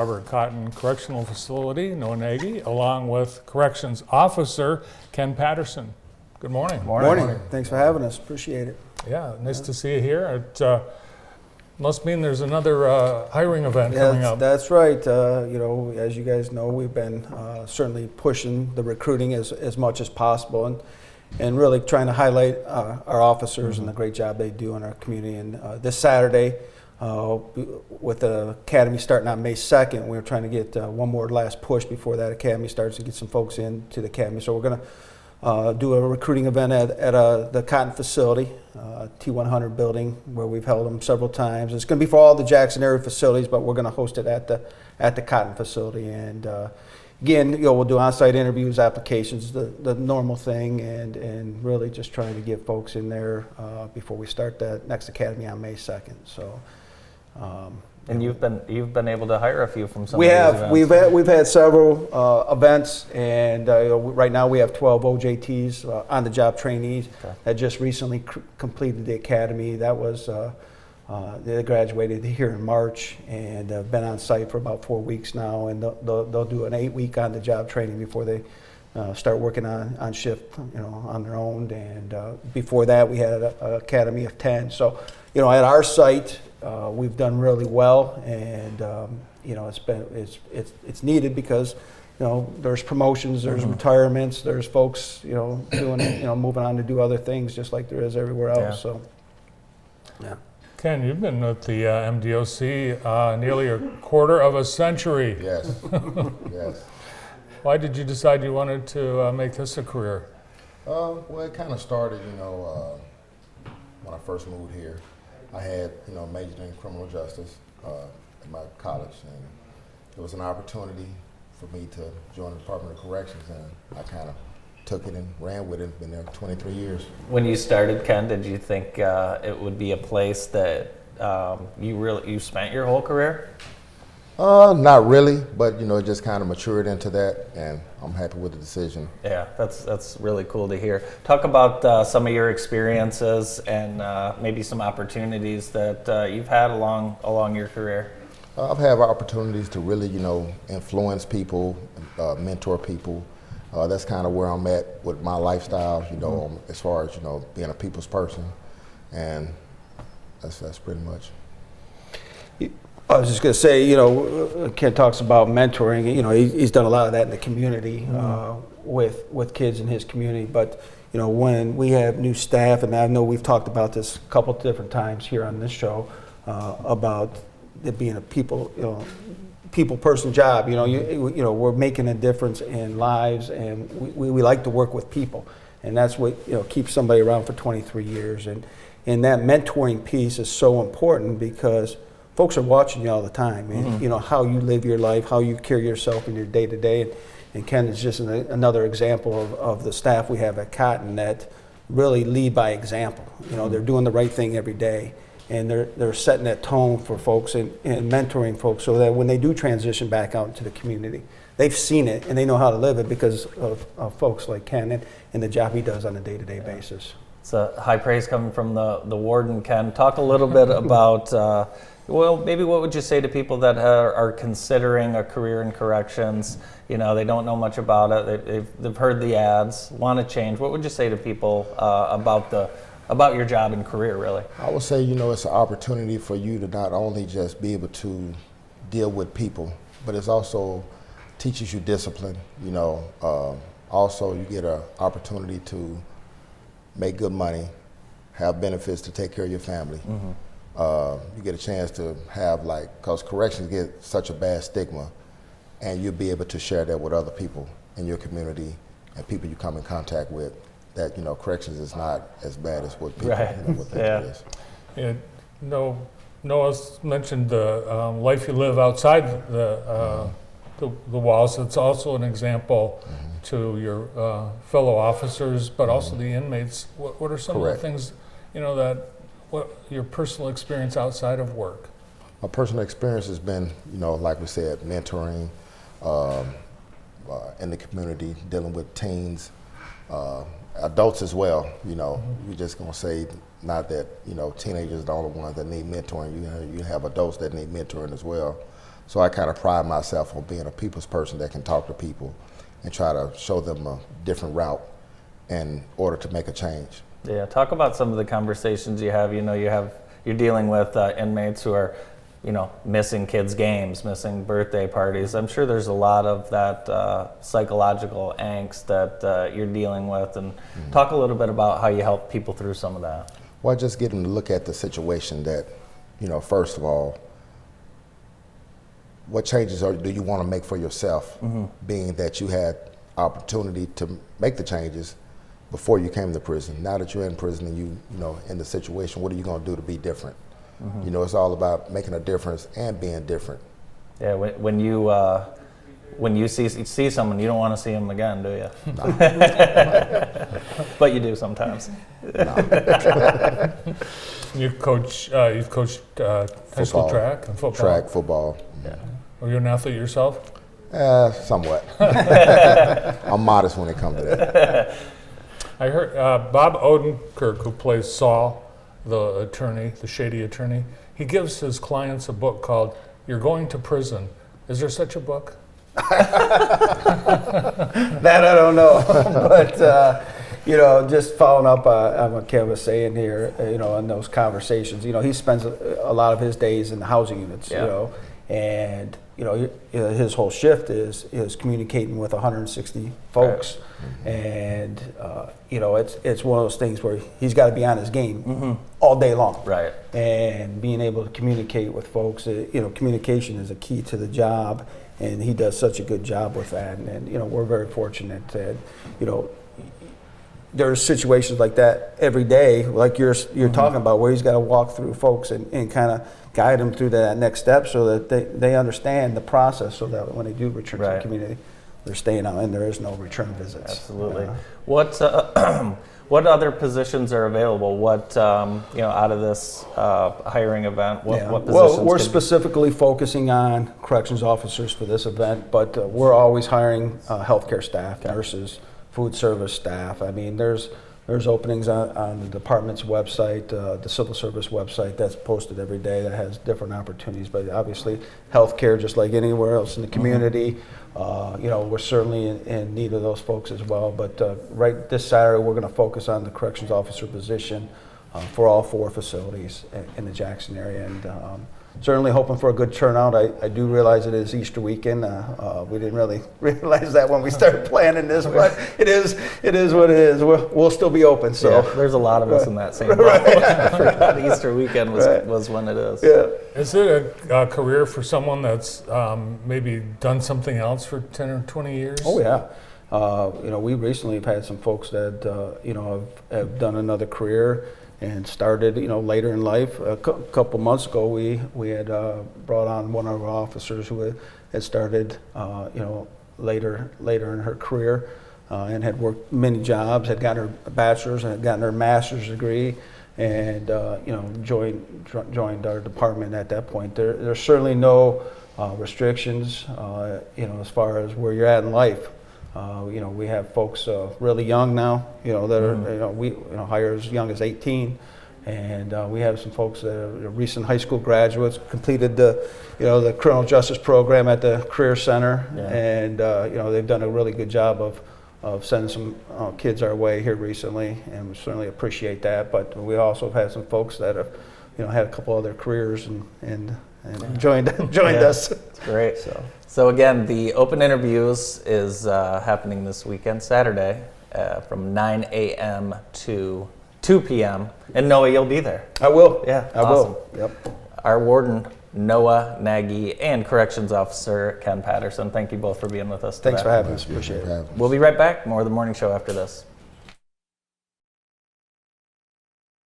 Robert Cotton Correctional Facility, Nagy, along with Corrections Officer Ken Patterson. Good morning. Morning. Thanks for having us. Appreciate it. Yeah, nice to see you here. It must mean there's another hiring event coming up. That's right. As you guys know, we've been certainly pushing the recruiting as much as possible and really trying to highlight our officers and the great job they do in our community. And this Saturday, with the academy starting on May 2nd, we're trying to get one more last push before that academy starts and get some folks into the academy. So we're going to do a recruiting event at the Cotton facility, T100 building, where we've held them several times. It's going to be for all the Jackson area facilities, but we're going to host it at the Cotton facility. And again, we'll do on-site interviews, applications, the normal thing, and really just trying to get folks in there before we start that next academy on May 2nd. So. And you've been able to hire a few from some of these events. We've had several events, and right now we have 12 OJTs, on the job trainees that just recently completed the academy. That was they graduated here in March and been on site for about 4 weeks now, and they'll do an 8-week on the job training before they start working on shift, on their own. And before that, we had an academy of 10. So, at our site. We've done really well, and it's needed because there's promotions, there's retirements, there's folks doing moving on to do other things just like there is everywhere else. Yeah. So, yeah. Ken, you've been with the MDOC nearly a quarter of a century. Yes. Yes. Why did you decide you wanted to make this a career? Well, it kind of started, when I first moved here. I had, majored in criminal justice at my college, and it was an opportunity for me to join the Department of Corrections, and I kind of took it and ran with it. Been there 23 years. When you started, Ken, did you think it would be a place that you spent your whole career? Not really, but it just kind of matured into that, and I'm happy with the decision. Yeah, that's really cool to hear. Talk about some of your experiences and maybe some opportunities that you've had along your career. I've had opportunities to really, influence people, mentor people. That's kind of where I'm at with my lifestyle, as far as being a people's person, and that's pretty much. I was just going to say, Ken talks about mentoring. He's done a lot of that in the community with kids in his community. But when we have new staff, and I know we've talked about this a couple of different times here on this show about it being a people person job. We're making a difference in lives, and we like to work with people, and that's what keeps somebody around for 23 years. And that mentoring piece is so important because folks are watching you all the time, and how you live your life, how you carry yourself in your day to day. And Ken is just another example of the staff we have at Cotton that really lead by example. They're doing the right thing every day, and they're setting that tone for folks and mentoring folks so that when they do transition back out into the community, they've seen it and they know how to live it because of folks like Ken and the job he does on a day-to-day basis. It's a high praise coming from the warden, Ken. Talk a little bit about maybe what would you say to people that are considering a career in corrections? They don't know much about it. They've heard the ads, want to change. What would you say to people about your job and career, really? I would say, it's an opportunity for you to not only just be able to deal with people, but it's also teaches you discipline. Also you get an opportunity to make good money, have benefits to take care of your family. You get a chance to have because corrections get such a bad stigma, and you'll be able to share that with other people in your community and people you come in contact with, that, corrections is not as bad as what people what think it is. Yeah, Noah's mentioned the life you live outside the walls. It's also an example to your fellow officers, but also the inmates. What are some of the things, what your personal experience outside of work? My personal experience has been, like we said, mentoring in the community, dealing with teens, adults as well. We're just gonna say not that teenagers are the only ones that need mentoring. You have adults that need mentoring as well. So I kind of pride myself on being a people's person that can talk to people and try to show them a different route in order to make a change. Yeah, talk about some of the conversations you have. You're dealing with inmates who are, missing kids' games, missing birthday parties. I'm sure there's a lot of that psychological angst that you're dealing with, and talk a little bit about how you help people through some of that. Well, just get them to look at the situation that, first of all, what changes do you want to make for yourself, being that you had opportunity to make the changes before you came to prison. Now that you're in prison and you in the situation, what are you going to do to be different? It's all about making a difference and being different. Yeah, when you see someone, you don't want to see them again, do you? No. But you do sometimes. No. You've coached high school track and football. Track, football. Yeah. Are you an athlete yourself? Somewhat. I'm modest when it comes to that. I heard Bob Odenkirk, who plays Saul, the attorney, the shady attorney, he gives his clients a book called You're Going to Prison. Is there such a book? That I don't know, but just following up on what Kev was saying here, in those conversations, he spends a lot of his days in the housing units, and his whole shift is communicating with 160 folks, and it's one of those things where he's got to be on his game all day long, right? And being able to communicate with folks, communication is a key to the job. And he does such a good job with that. And we're very fortunate that, there's situations like that every day, like you're talking about, where he's got to walk through folks and kind of guide them through that next step so that they understand the process, so that when they do return to the community, they're staying out and there is no return visits. Absolutely. What other positions are available? What out of this hiring event? What positions? Well, we're specifically focusing on corrections officers for this event, but we're always hiring healthcare staff, nurses, food service staff. I mean, there's openings on the department's website, the civil service website, that's posted every day that has different opportunities. But obviously, healthcare, just like anywhere else in the community. We're certainly in need of those folks as well. But right this Saturday, we're going to focus on the corrections officer position for all 4 facilities in the Jackson area, and certainly hoping for a good turnout. I do realize it is Easter weekend. We didn't really realize that when we started planning this, but it is what it is. We'll still be open. So there's a lot of us in that same boat. I forgot Easter weekend was when it is. Yeah. Is it a career for someone that's maybe done something else for 10 or 20 years? Oh yeah. We recently have had some folks that have done another career and started later in life. A couple months ago, we had brought on one of our officers who had started later in her career and had worked many jobs, had gotten her bachelor's and had gotten her master's degree, and joined our department at that point. There's certainly no restrictions as far as where you're at in life. We have folks really young now, that are, we hire as young as 18, and we have some folks that are recent high school graduates, completed the criminal justice program at the Career Center, and they've done a really good job of sending some kids our way here recently, and we certainly appreciate that. But we also have had some folks that have, had a couple other careers and joined us. That's great. So again, the open interviews is happening this weekend, Saturday, from 9 a.m. to 2 p.m. And Noah, you'll be there. I will. Yeah, I awesome. will. Yep. Our warden, Noah Nagy, and corrections officer Ken Patterson. Thank you both for being with us today. Thanks for having us. Appreciate it. We'll be right back. More of the morning show after this.